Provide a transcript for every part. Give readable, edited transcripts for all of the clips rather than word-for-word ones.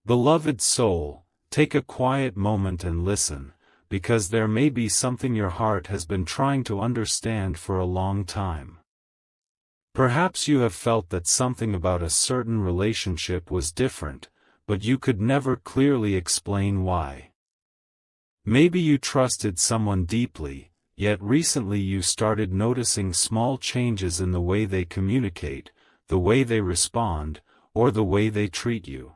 Beloved soul, take a quiet moment and listen, because there may be something your heart has been trying to understand for a long time. Perhaps you have felt that something about a certain relationship was different, but you could never clearly explain why. Maybe you trusted someone deeply, yet recently you started noticing small changes in the way they communicate, the way they respond, or the way they treat you.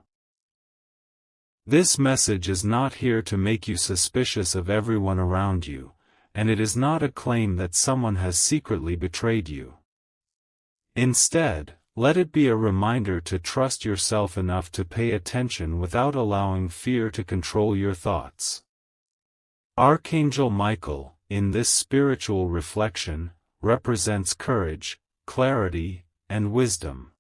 This message is not here to make you suspicious of everyone around you, and it is not a claim that someone has secretly betrayed you. Instead, let it be a reminder to trust yourself enough to pay attention without allowing fear to control your thoughts. Archangel Michael, in this spiritual reflection, represents courage, clarity, and wisdom.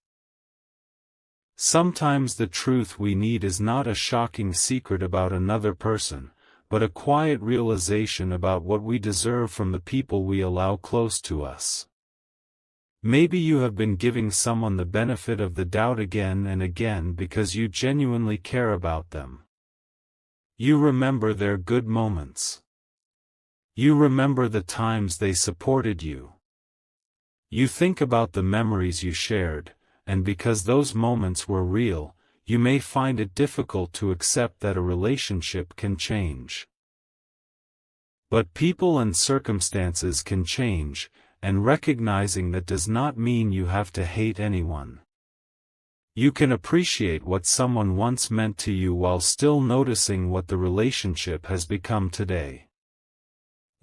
Sometimes the truth we need is not a shocking secret about another person, but a quiet realization about what we deserve from the people we allow close to us. Maybe you have been giving someone the benefit of the doubt again and again because you genuinely care about them. You remember their good moments. You remember the times they supported you. You think about the memories you shared, and because those moments were real, you may find it difficult to accept that a relationship can change. But people and circumstances can change, and recognizing that does not mean you have to hate anyone. You can appreciate what someone once meant to you while still noticing what the relationship has become today.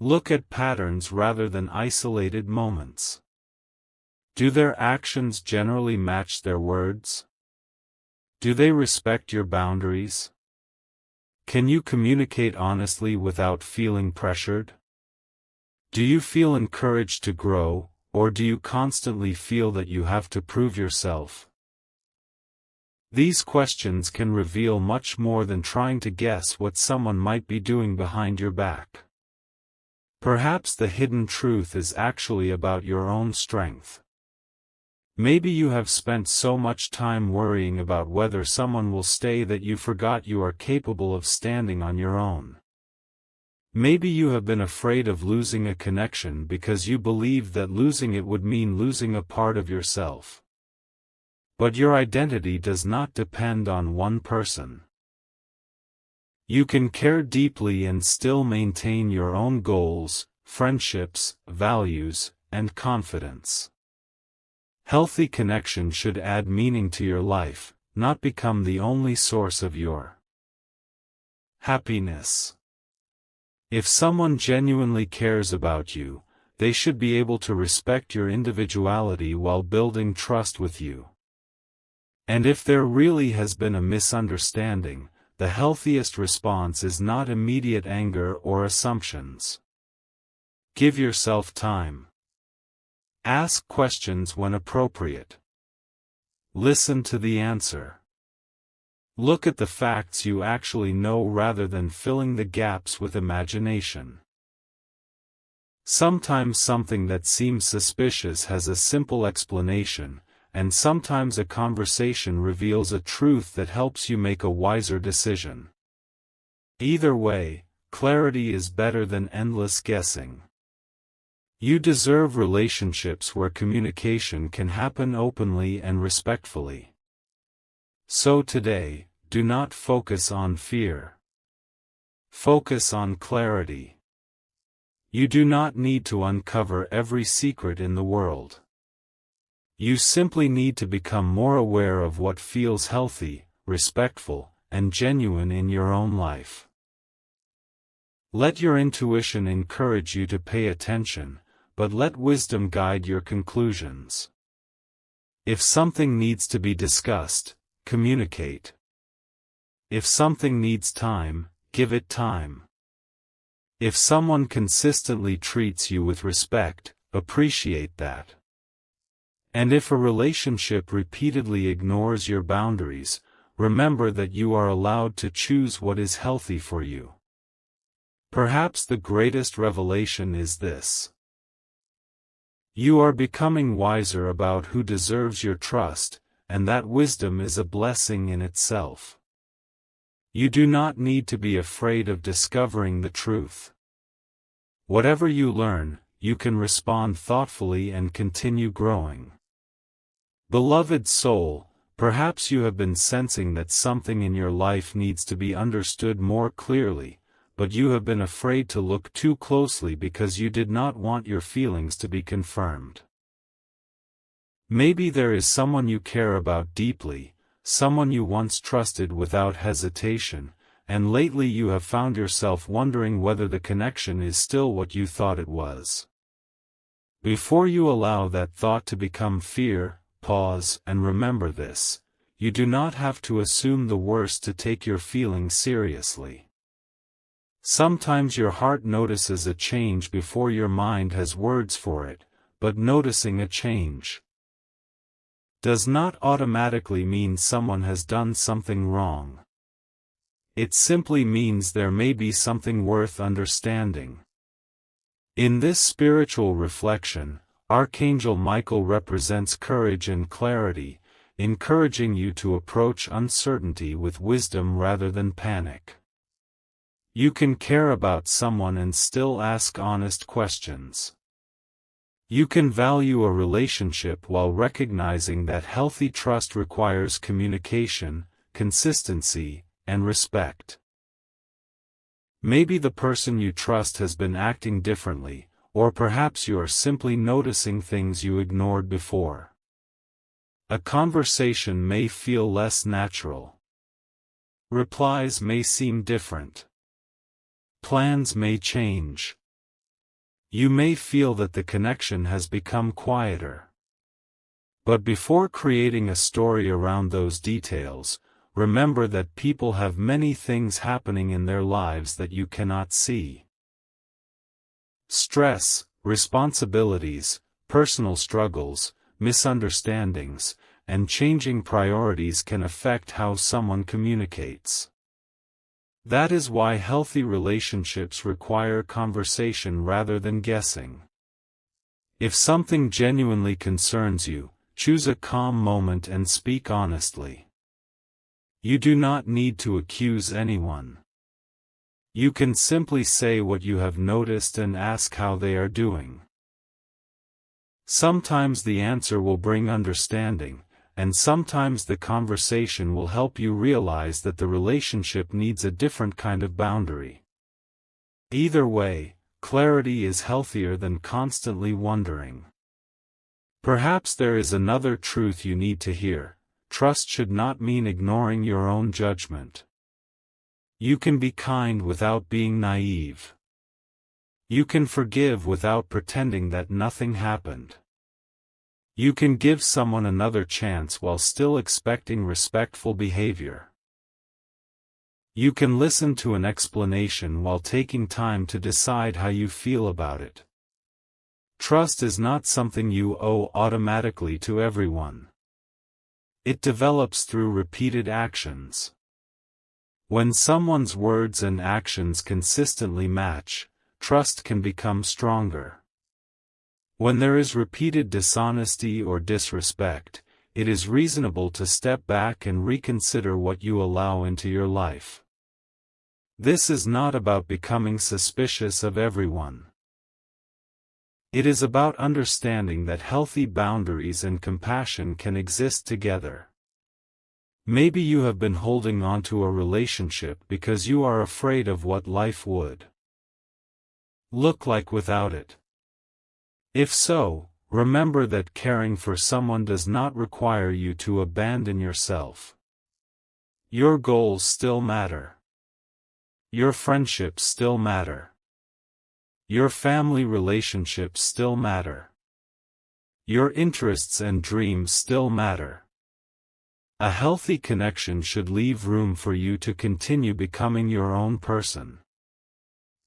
Look at patterns rather than isolated moments. Do their actions generally match their words? Do they respect your boundaries? Can you communicate honestly without feeling pressured? Do you feel encouraged to grow, or do you constantly feel that you have to prove yourself? These questions can reveal much more than trying to guess what someone might be doing behind your back. Perhaps the hidden truth is actually about your own strength. Maybe you have spent so much time worrying about whether someone will stay that you forgot you are capable of standing on your own. Maybe you have been afraid of losing a connection because you believed that losing it would mean losing a part of yourself. But your identity does not depend on one person. You can care deeply and still maintain your own goals, friendships, values, and confidence. Healthy connection should add meaning to your life, not become the only source of your happiness. If someone genuinely cares about you, they should be able to respect your individuality while building trust with you. And if there really has been a misunderstanding, the healthiest response is not immediate anger or assumptions. Give yourself time. Ask questions when appropriate. Listen to the answer. Look at the facts you actually know rather than filling the gaps with imagination. Sometimes something that seems suspicious has a simple explanation, and sometimes a conversation reveals a truth that helps you make a wiser decision. Either way, clarity is better than endless guessing. You deserve relationships where communication can happen openly and respectfully. So today, do not focus on fear. Focus on clarity. You do not need to uncover every secret in the world. You simply need to become more aware of what feels healthy, respectful, and genuine in your own life. Let your intuition encourage you to pay attention, but let wisdom guide your conclusions. If something needs to be discussed, communicate. If something needs time, give it time. If someone consistently treats you with respect, appreciate that. And if a relationship repeatedly ignores your boundaries, remember that you are allowed to choose what is healthy for you. Perhaps the greatest revelation is this: you are becoming wiser about who deserves your trust, and that wisdom is a blessing in itself. You do not need to be afraid of discovering the truth. Whatever you learn, you can respond thoughtfully and continue growing. Beloved soul, perhaps you have been sensing that something in your life needs to be understood more clearly, but you have been afraid to look too closely because you did not want your feelings to be confirmed. Maybe there is someone you care about deeply, someone you once trusted without hesitation, and lately you have found yourself wondering whether the connection is still what you thought it was. Before you allow that thought to become fear, pause and remember this: you do not have to assume the worst to take your feelings seriously. Sometimes your heart notices a change before your mind has words for it, but noticing a change does not automatically mean someone has done something wrong. It simply means there may be something worth understanding. In this spiritual reflection, Archangel Michael represents courage and clarity, encouraging you to approach uncertainty with wisdom rather than panic. You can care about someone and still ask honest questions. You can value a relationship while recognizing that healthy trust requires communication, consistency, and respect. Maybe the person you trust has been acting differently, or perhaps you are simply noticing things you ignored before. A conversation may feel less natural. Replies may seem different. Plans may change. You may feel that the connection has become quieter. But before creating a story around those details, remember that people have many things happening in their lives that you cannot see. Stress, responsibilities, personal struggles, misunderstandings, and changing priorities can affect how someone communicates. That is why healthy relationships require conversation rather than guessing. If something genuinely concerns you, choose a calm moment and speak honestly. You do not need to accuse anyone. You can simply say what you have noticed and ask how they are doing. Sometimes the answer will bring understanding, and sometimes the conversation will help you realize that the relationship needs a different kind of boundary. Either way, clarity is healthier than constantly wondering. Perhaps there is another truth you need to hear: trust should not mean ignoring your own judgment. You can be kind without being naive. You can forgive without pretending that nothing happened. You can give someone another chance while still expecting respectful behavior. You can listen to an explanation while taking time to decide how you feel about it. Trust is not something you owe automatically to everyone. It develops through repeated actions. When someone's words and actions consistently match, trust can become stronger. When there is repeated dishonesty or disrespect, it is reasonable to step back and reconsider what you allow into your life. This is not about becoming suspicious of everyone. It is about understanding that healthy boundaries and compassion can exist together. Maybe you have been holding on to a relationship because you are afraid of what life would look like without it. If so, remember that caring for someone does not require you to abandon yourself. Your goals still matter. Your friendships still matter. Your family relationships still matter. Your interests and dreams still matter. A healthy connection should leave room for you to continue becoming your own person.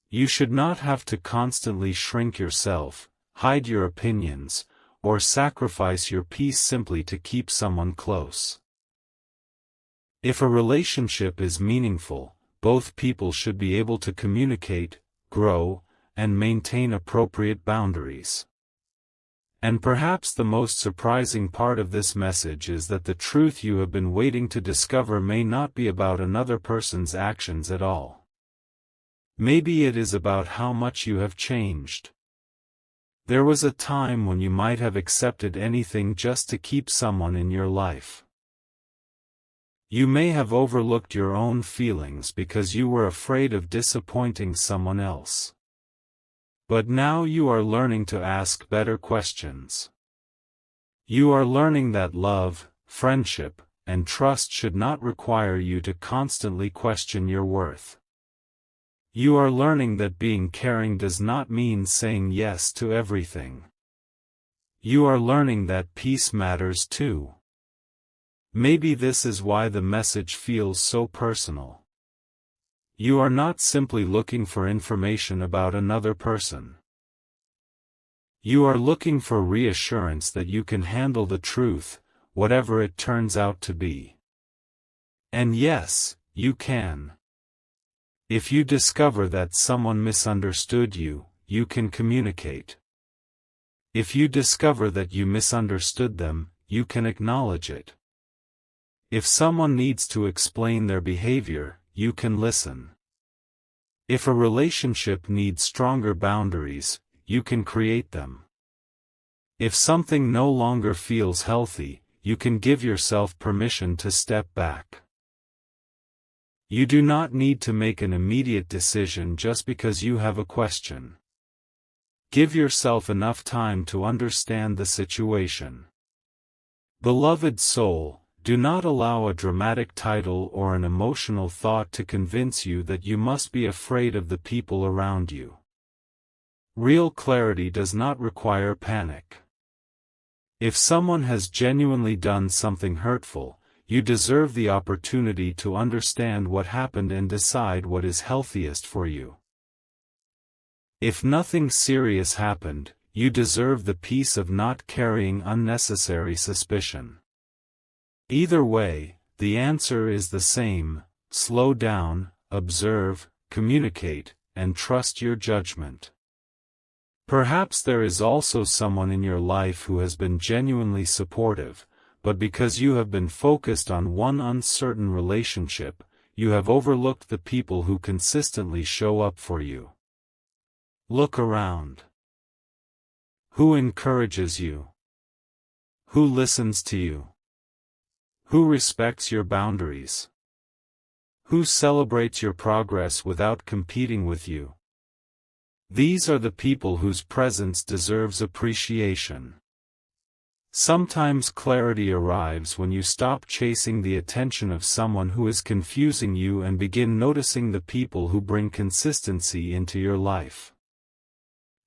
You should not have to constantly shrink yourself, hide your opinions, or sacrifice your peace simply to keep someone close. If a relationship is meaningful, both people should be able to communicate, grow, and maintain appropriate boundaries. And perhaps the most surprising part of this message is that the truth you have been waiting to discover may not be about another person's actions at all. Maybe it is about how much you have changed. There was a time when you might have accepted anything just to keep someone in your life. You may have overlooked your own feelings because you were afraid of disappointing someone else. But now you are learning to ask better questions. You are learning that love, friendship, and trust should not require you to constantly question your worth. You are learning that being caring does not mean saying yes to everything. You are learning that peace matters too. Maybe this is why the message feels so personal. You are not simply looking for information about another person. You are looking for reassurance that you can handle the truth, whatever it turns out to be. And yes, you can. If you discover that someone misunderstood you, you can communicate. If you discover that you misunderstood them, you can acknowledge it. If someone needs to explain their behavior, you can listen. If a relationship needs stronger boundaries, you can create them. If something no longer feels healthy, you can give yourself permission to step back. You do not need to make an immediate decision just because you have a question. Give yourself enough time to understand the situation. Beloved soul, do not allow a dramatic title or an emotional thought to convince you that you must be afraid of the people around you. Real clarity does not require panic. If someone has genuinely done something hurtful, you deserve the opportunity to understand what happened and decide what is healthiest for you. If nothing serious happened, you deserve the peace of not carrying unnecessary suspicion. Either way, the answer is the same: slow down, observe, communicate, and trust your judgment. Perhaps there is also someone in your life who has been genuinely supportive, but because you have been focused on one uncertain relationship, you have overlooked the people who consistently show up for you. Look around. Who encourages you? Who listens to you? Who respects your boundaries? Who celebrates your progress without competing with you? These are the people whose presence deserves appreciation. Sometimes clarity arrives when you stop chasing the attention of someone who is confusing you and begin noticing the people who bring consistency into your life.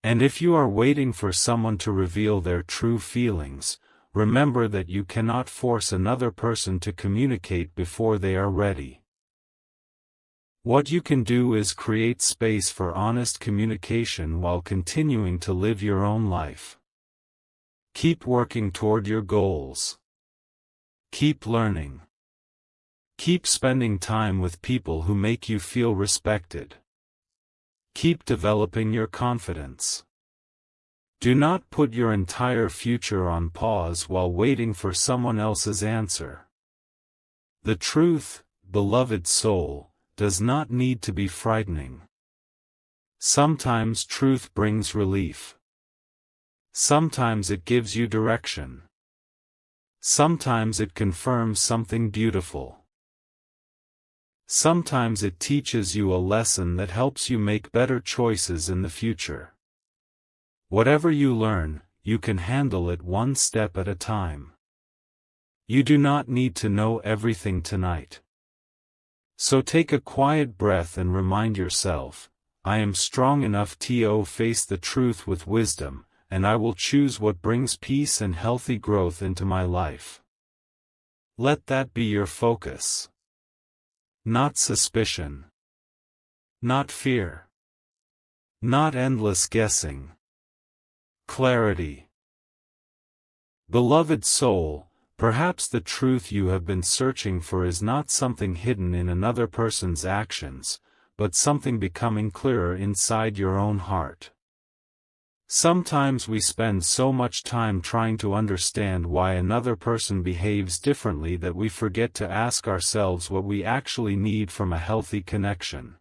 And if you are waiting for someone to reveal their true feelings, remember that you cannot force another person to communicate before they are ready. What you can do is create space for honest communication while continuing to live your own life. Keep working toward your goals. Keep learning. Keep spending time with people who make you feel respected. Keep developing your confidence. Do not put your entire future on pause while waiting for someone else's answer. The truth, beloved soul, does not need to be frightening. Sometimes truth brings relief. Sometimes it gives you direction. Sometimes it confirms something beautiful. Sometimes it teaches you a lesson that helps you make better choices in the future. Whatever you learn, you can handle it one step at a time. You do not need to know everything tonight. So take a quiet breath and remind yourself, I am strong enough to face the truth with wisdom, and I will choose what brings peace and healthy growth into my life. Let that be your focus. Not suspicion. Not fear. Not endless guessing. Clarity. Beloved soul, perhaps the truth you have been searching for is not something hidden in another person's actions, but something becoming clearer inside your own heart. Sometimes we spend so much time trying to understand why another person behaves differently that we forget to ask ourselves what we actually need from a healthy connection.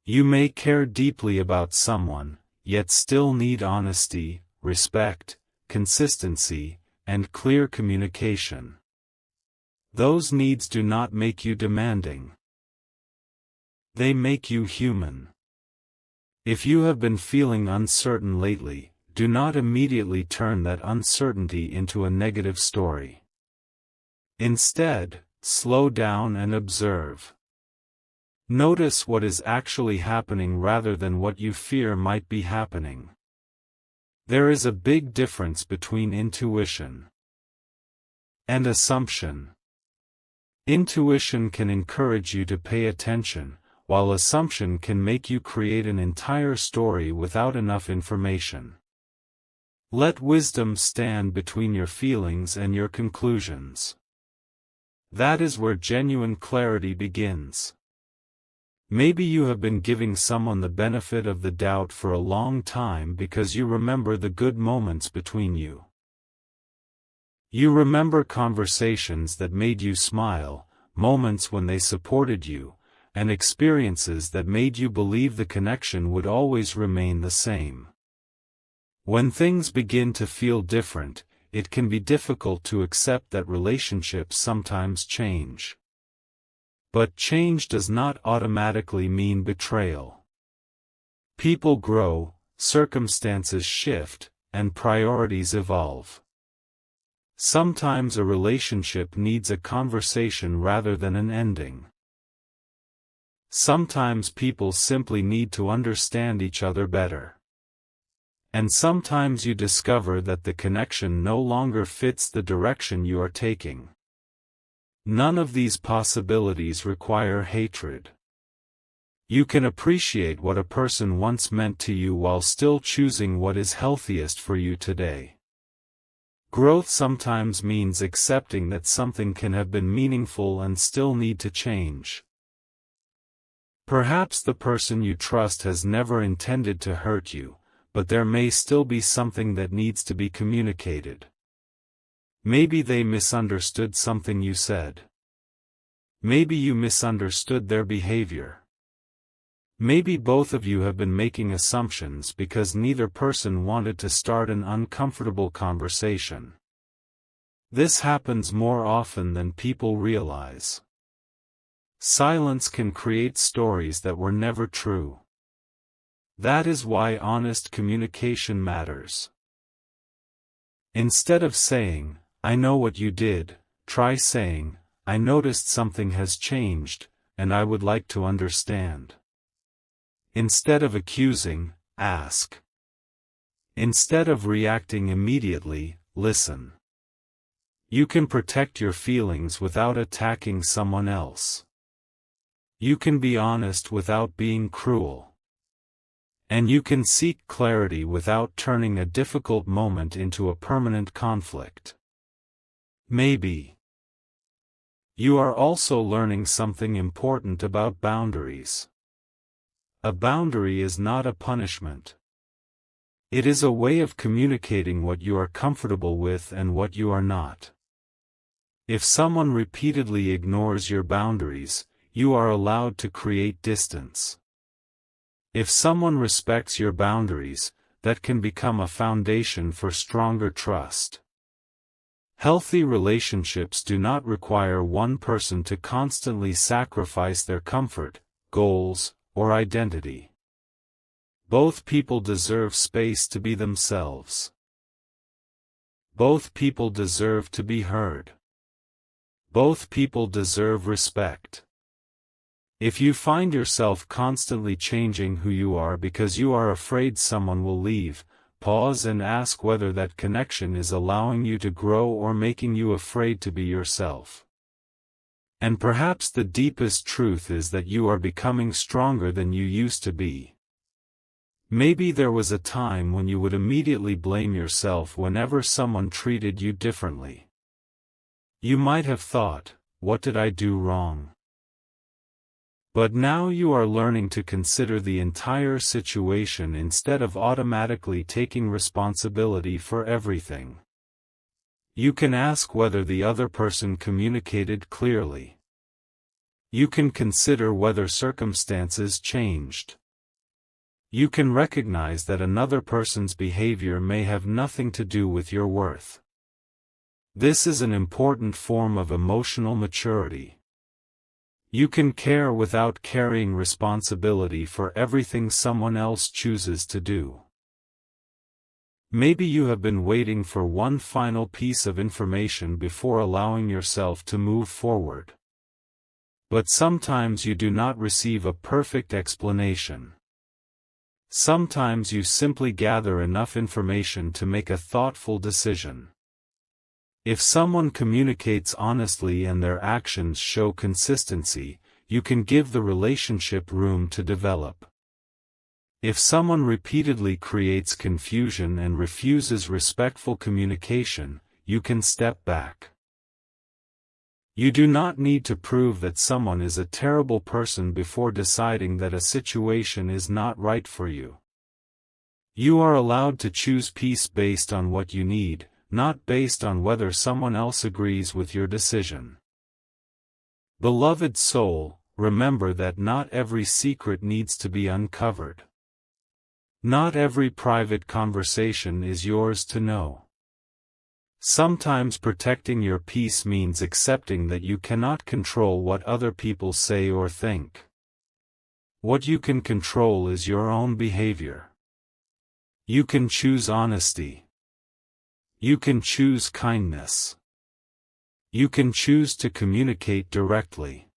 You may care deeply about someone, yet still need honesty, respect, consistency, and clear communication. Those needs do not make you demanding. They make you human. If you have been feeling uncertain lately, do not immediately turn that uncertainty into a negative story. Instead, slow down and observe. Notice what is actually happening rather than what you fear might be happening. There is a big difference between intuition and assumption. Intuition can encourage you to pay attention, while assumption can make you create an entire story without enough information. Let wisdom stand between your feelings and your conclusions. That is where genuine clarity begins. Maybe you have been giving someone the benefit of the doubt for a long time because you remember the good moments between you. You remember conversations that made you smile, moments when they supported you, and experiences that made you believe the connection would always remain the same. When things begin to feel different, it can be difficult to accept that relationships sometimes change. But change does not automatically mean betrayal. People grow, circumstances shift, and priorities evolve. Sometimes a relationship needs a conversation rather than an ending. Sometimes people simply need to understand each other better. And sometimes you discover that the connection no longer fits the direction you are taking. None of these possibilities require hatred. You can appreciate what a person once meant to you while still choosing what is healthiest for you today. Growth sometimes means accepting that something can have been meaningful and still need to change. Perhaps the person you trust has never intended to hurt you, but there may still be something that needs to be communicated. Maybe they misunderstood something you said. Maybe you misunderstood their behavior. Maybe both of you have been making assumptions because neither person wanted to start an uncomfortable conversation. This happens more often than people realize. Silence can create stories that were never true. That is why honest communication matters. Instead of saying, "I know what you did," try saying, "I noticed something has changed, and I would like to understand." Instead of accusing, ask. Instead of reacting immediately, listen. You can protect your feelings without attacking someone else. You can be honest without being cruel. And you can seek clarity without turning a difficult moment into a permanent conflict. Maybe you are also learning something important about boundaries. A boundary is not a punishment. It is a way of communicating what you are comfortable with and what you are not. If someone repeatedly ignores your boundaries, you are allowed to create distance. If someone respects your boundaries, that can become a foundation for stronger trust. Healthy relationships do not require one person to constantly sacrifice their comfort, goals, or identity. Both people deserve space to be themselves. Both people deserve to be heard. Both people deserve respect. If you find yourself constantly changing who you are because you are afraid someone will leave, pause and ask whether that connection is allowing you to grow or making you afraid to be yourself. And perhaps the deepest truth is that you are becoming stronger than you used to be. Maybe there was a time when you would immediately blame yourself whenever someone treated you differently. You might have thought, "What did I do wrong?" But now you are learning to consider the entire situation instead of automatically taking responsibility for everything. You can ask whether the other person communicated clearly. You can consider whether circumstances changed. You can recognize that another person's behavior may have nothing to do with your worth. This is an important form of emotional maturity. You can care without carrying responsibility for everything someone else chooses to do. Maybe you have been waiting for one final piece of information before allowing yourself to move forward. But sometimes you do not receive a perfect explanation. Sometimes you simply gather enough information to make a thoughtful decision. If someone communicates honestly and their actions show consistency, you can give the relationship room to develop. If someone repeatedly creates confusion and refuses respectful communication, you can step back. You do not need to prove that someone is a terrible person before deciding that a situation is not right for you. You are allowed to choose peace based on what you need, not based on whether someone else agrees with your decision. Beloved soul, remember that not every secret needs to be uncovered. Not every private conversation is yours to know. Sometimes protecting your peace means accepting that you cannot control what other people say or think. What you can control is your own behavior. You can choose honesty. You can choose kindness. You can choose to communicate directly.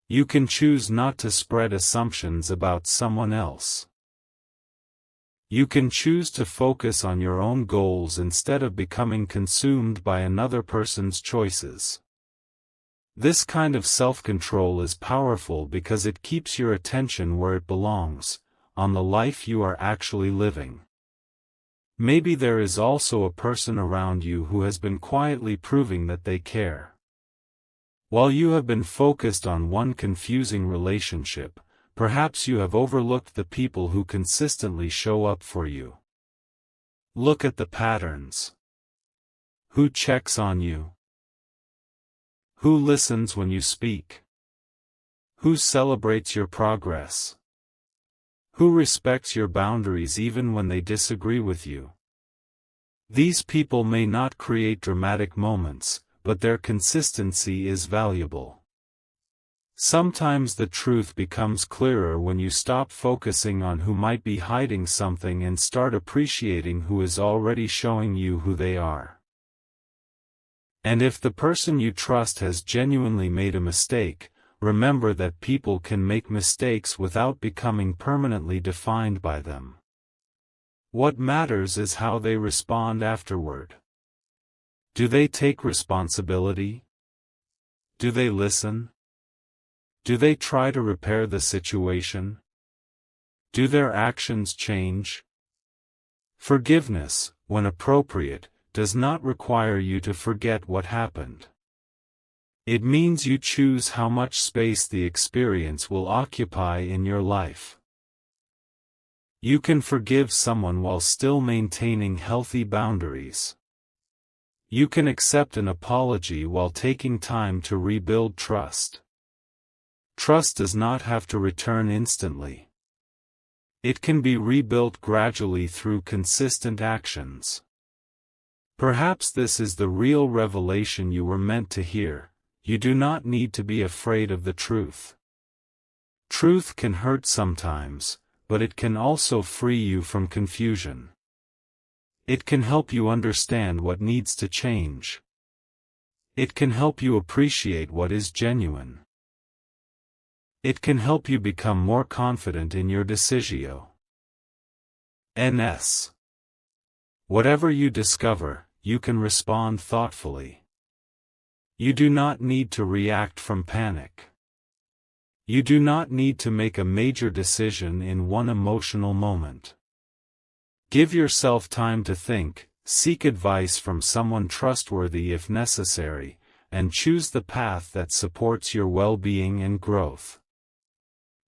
You can choose not to spread assumptions about someone else. You can choose to focus on your own goals instead of becoming consumed by another person's choices. This kind of self-control is powerful because it keeps your attention where it belongs, on the life you are actually living. Maybe there is also a person around you who has been quietly proving that they care. While you have been focused on one confusing relationship, perhaps you have overlooked the people who consistently show up for you. Look at the patterns. Who checks on you? Who listens when you speak? Who celebrates your progress? Who respects your boundaries even when they disagree with you? These people may not create dramatic moments, but their consistency is valuable. Sometimes the truth becomes clearer when you stop focusing on who might be hiding something and start appreciating who is already showing you who they are. And if the person you trust has genuinely made a mistake, remember that people can make mistakes without becoming permanently defined by them. What matters is how they respond afterward. Do they take responsibility? Do they listen? Do they try to repair the situation? Do their actions change? Forgiveness, when appropriate, does not require you to forget what happened. It means you choose how much space the experience will occupy in your life. You can forgive someone while still maintaining healthy boundaries. You can accept an apology while taking time to rebuild trust. Trust does not have to return instantly. It can be rebuilt gradually through consistent actions. Perhaps this is the real revelation you were meant to hear. You do not need to be afraid of the truth. Truth can hurt sometimes, but it can also free you from confusion. It can help you understand what needs to change. It can help you appreciate what is genuine. It can help you become more confident in your decisio. NS. Whatever you discover, you can respond thoughtfully. You do not need to react from panic. You do not need to make a major decision in one emotional moment. Give yourself time to think, seek advice from someone trustworthy if necessary, and choose the path that supports your well-being and growth.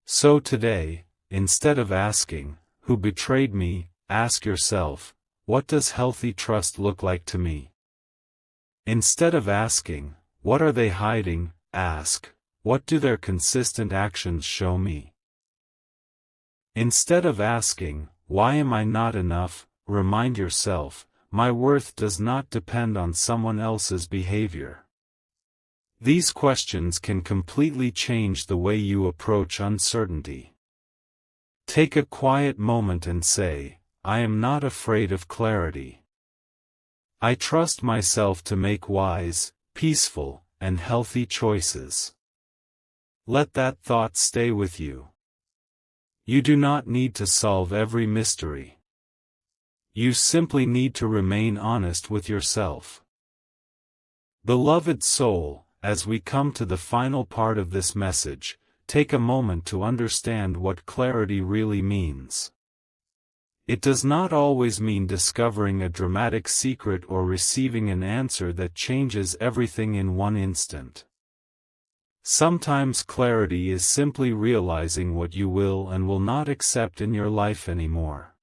So today, instead of asking, "Who betrayed me?" ask yourself, "What does healthy trust look like to me?" Instead of asking, "What are they hiding?" ask, "What do their consistent actions show me?" Instead of asking, "Why am I not enough?" remind yourself, "My worth does not depend on someone else's behavior." These questions can completely change the way you approach uncertainty. Take a quiet moment and say, "I am not afraid of clarity. I trust myself to make wise, peaceful, and healthy choices." Let that thought stay with you. You do not need to solve every mystery. You simply need to remain honest with yourself. Beloved soul, as we come to the final part of this message, take a moment to understand what clarity really means. It does not always mean discovering a dramatic secret or receiving an answer that changes everything in one instant. Sometimes clarity is simply realizing what you will and will not accept in your life anymore.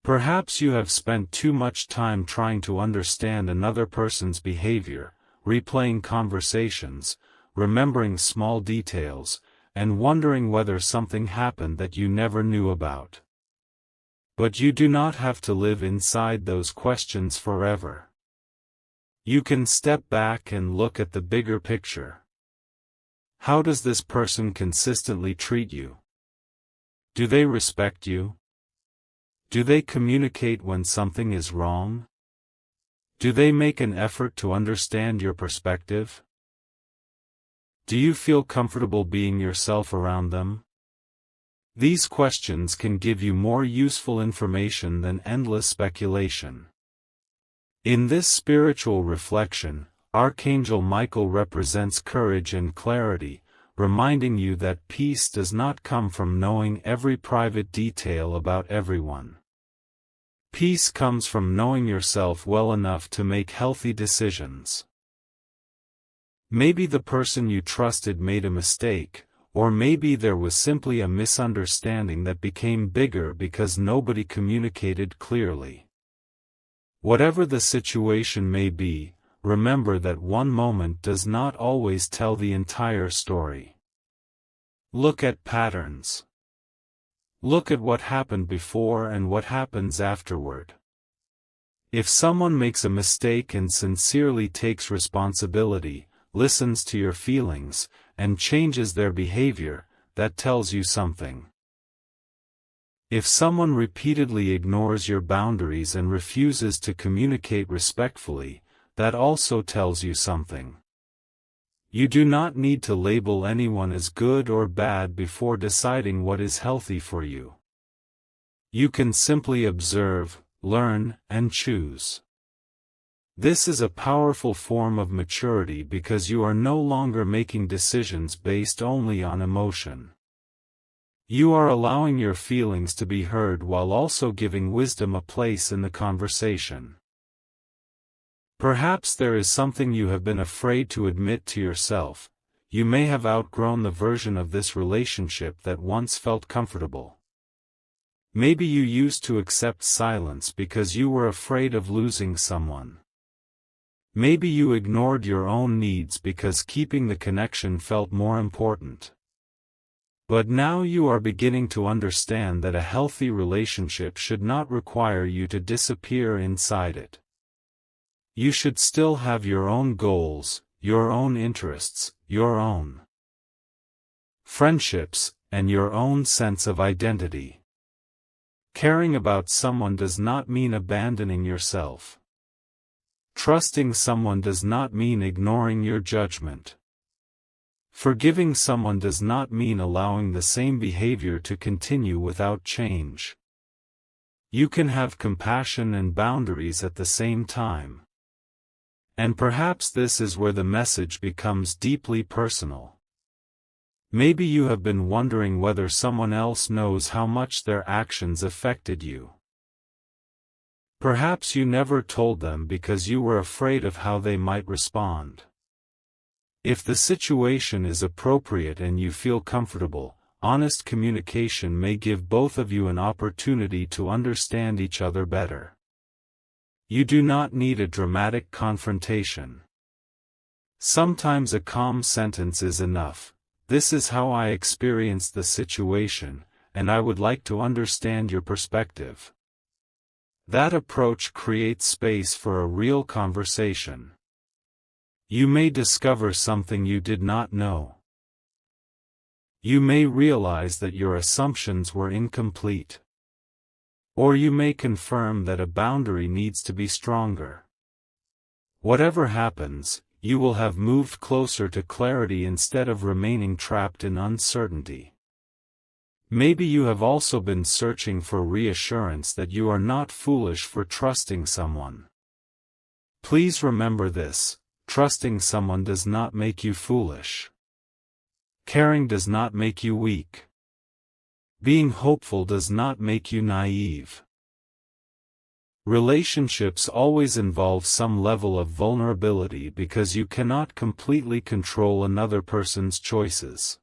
Perhaps you have spent too much time trying to understand another person's behavior, replaying conversations, remembering small details, and wondering whether something happened that you never knew about. But you do not have to live inside those questions forever. You can step back and look at the bigger picture. How does this person consistently treat you? Do they respect you? Do they communicate when something is wrong? Do they make an effort to understand your perspective? Do you feel comfortable being yourself around them? These questions can give you more useful information than endless speculation. In this spiritual reflection, Archangel Michael represents courage and clarity, reminding you that peace does not come from knowing every private detail about everyone. Peace comes from knowing yourself well enough to make healthy decisions. Maybe the person you trusted made a mistake, or maybe there was simply a misunderstanding that became bigger because nobody communicated clearly. Whatever the situation may be, remember that one moment does not always tell the entire story. Look at patterns. Look at what happened before and what happens afterward. If someone makes a mistake and sincerely takes responsibility, listens to your feelings, and changes their behavior, that tells you something. If someone repeatedly ignores your boundaries and refuses to communicate respectfully, that also tells you something. You do not need to label anyone as good or bad before deciding what is healthy for you. You can simply observe, learn, and choose. This is a powerful form of maturity because you are no longer making decisions based only on emotion. You are allowing your feelings to be heard while also giving wisdom a place in the conversation. Perhaps there is something you have been afraid to admit to yourself. You may have outgrown the version of this relationship that once felt comfortable. Maybe you used to accept silence because you were afraid of losing someone. Maybe you ignored your own needs because keeping the connection felt more important. But now you are beginning to understand that a healthy relationship should not require you to disappear inside it. You should still have your own goals, your own interests, your own friendships, and your own sense of identity. Caring about someone does not mean abandoning yourself. Trusting someone does not mean ignoring your judgment. Forgiving someone does not mean allowing the same behavior to continue without change. You can have compassion and boundaries at the same time. And perhaps this is where the message becomes deeply personal. Maybe you have been wondering whether someone else knows how much their actions affected you. Perhaps you never told them because you were afraid of how they might respond. If the situation is appropriate and you feel comfortable, honest communication may give both of you an opportunity to understand each other better. You do not need a dramatic confrontation. Sometimes a calm sentence is enough. "This is how I experienced the situation, and I would like to understand your perspective." That approach creates space for a real conversation. You may discover something you did not know. You may realize that your assumptions were incomplete. Or you may confirm that a boundary needs to be stronger. Whatever happens, you will have moved closer to clarity instead of remaining trapped in uncertainty. Maybe you have also been searching for reassurance that you are not foolish for trusting someone. Please remember this: trusting someone does not make you foolish. Caring does not make you weak. Being hopeful does not make you naive. Relationships always involve some level of vulnerability because you cannot completely control another person's choices.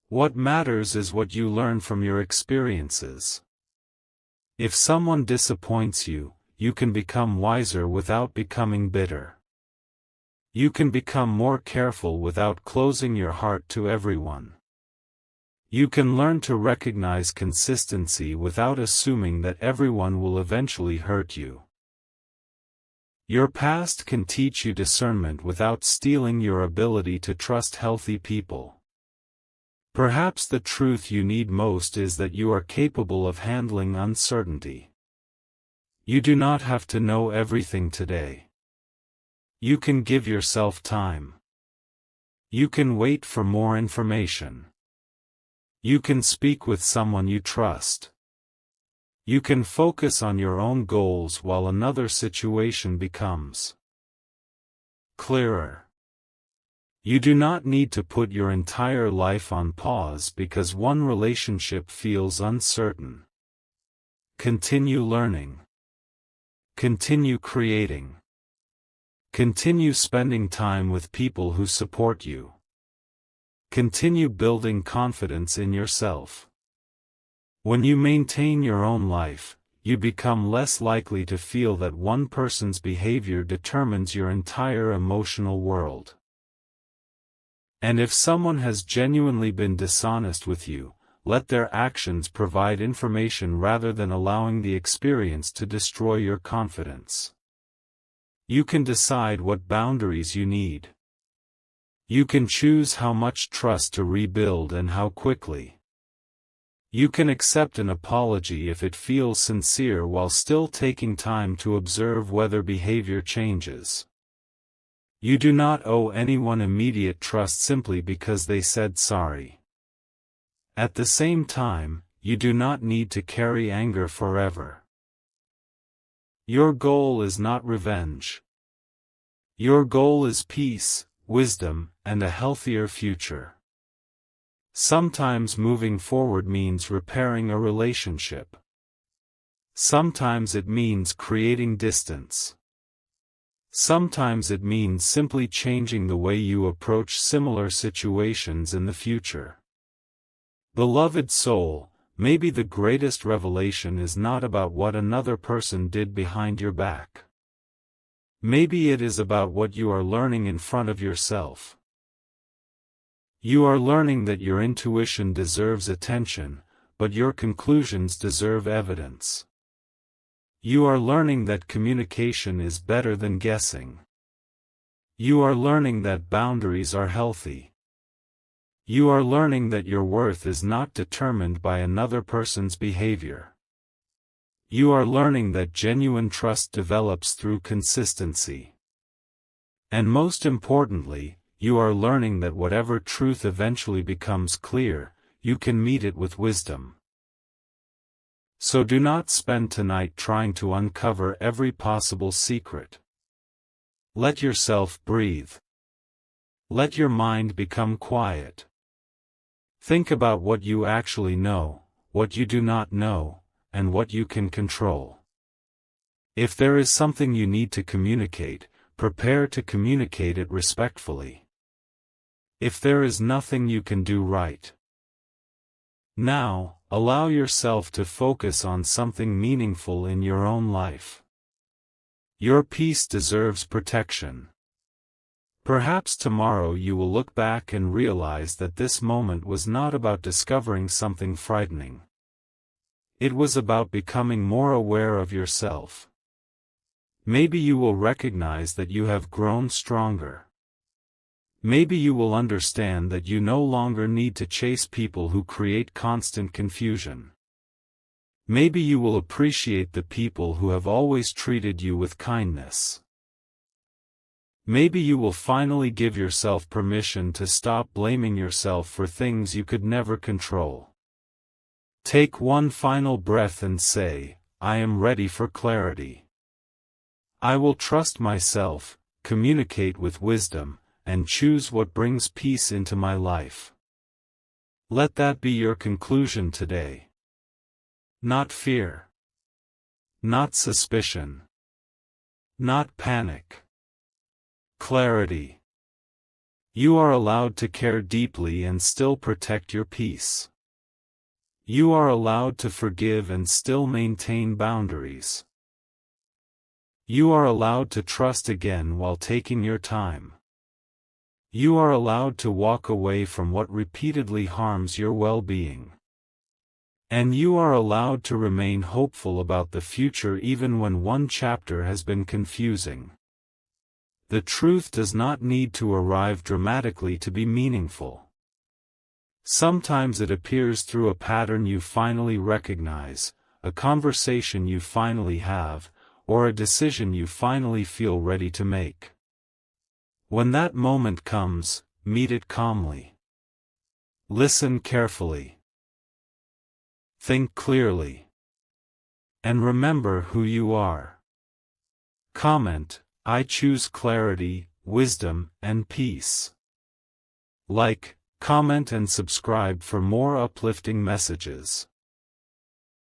What matters is what you learn from your experiences. If someone disappoints you, you can become wiser without becoming bitter. You can become more careful without closing your heart to everyone. You can learn to recognize consistency without assuming that everyone will eventually hurt you. Your past can teach you discernment without stealing your ability to trust healthy people. Perhaps the truth you need most is that you are capable of handling uncertainty. You do not have to know everything today. You can give yourself time. You can wait for more information. You can speak with someone you trust. You can focus on your own goals while another situation becomes clearer. You do not need to put your entire life on pause because one relationship feels uncertain. Continue learning. Continue creating. Continue spending time with people who support you. Continue building confidence in yourself. When you maintain your own life, you become less likely to feel that one person's behavior determines your entire emotional world. And if someone has genuinely been dishonest with you, let their actions provide information rather than allowing the experience to destroy your confidence. You can decide what boundaries you need. You can choose how much trust to rebuild and how quickly. You can accept an apology if it feels sincere while still taking time to observe whether behavior changes. You do not owe anyone immediate trust simply because they said sorry. At the same time, you do not need to carry anger forever. Your goal is not revenge. Your goal is peace, wisdom, and a healthier future. Sometimes moving forward means repairing a relationship. Sometimes it means creating distance. Sometimes it means simply changing the way you approach similar situations in the future. Beloved soul, maybe the greatest revelation is not about what another person did behind your back. Maybe it is about what you are learning in front of yourself. You are learning that your intuition deserves attention, but your conclusions deserve evidence. You are learning that communication is better than guessing. You are learning that boundaries are healthy. You are learning that your worth is not determined by another person's behavior. You are learning that genuine trust develops through consistency. And most importantly, you are learning that whatever truth eventually becomes clear, you can meet it with wisdom. So do not spend tonight trying to uncover every possible secret. Let yourself breathe. Let your mind become quiet. Think about what you actually know, what you do not know, and what you can control. If there is something you need to communicate, prepare to communicate it respectfully. if there is nothing you can do right now, allow yourself to focus on something meaningful in your own life. Your peace deserves protection. Perhaps tomorrow you will look back and realize that this moment was not about discovering something frightening. It was about becoming more aware of yourself. Maybe you will recognize that you have grown stronger. Maybe you will understand that you no longer need to chase people who create constant confusion. Maybe you will appreciate the people who have always treated you with kindness. Maybe you will finally give yourself permission to stop blaming yourself for things you could never control. Take one final breath and say, I am ready for clarity. I will trust myself, communicate with wisdom, and choose what brings peace into my life. Let that be your conclusion today. Not fear. Not suspicion. Not panic. Clarity. You are allowed to care deeply and still protect your peace. You are allowed to forgive and still maintain boundaries. You are allowed to trust again while taking your time. You are allowed to walk away from what repeatedly harms your well-being. And you are allowed to remain hopeful about the future even when one chapter has been confusing. The truth does not need to arrive dramatically to be meaningful. Sometimes it appears through a pattern you finally recognize, a conversation you finally have, or a decision you finally feel ready to make. When that moment comes, meet it calmly. Listen carefully. Think clearly. And remember who you are. Comment, I choose clarity, wisdom, and peace. Like, comment and subscribe for more uplifting messages.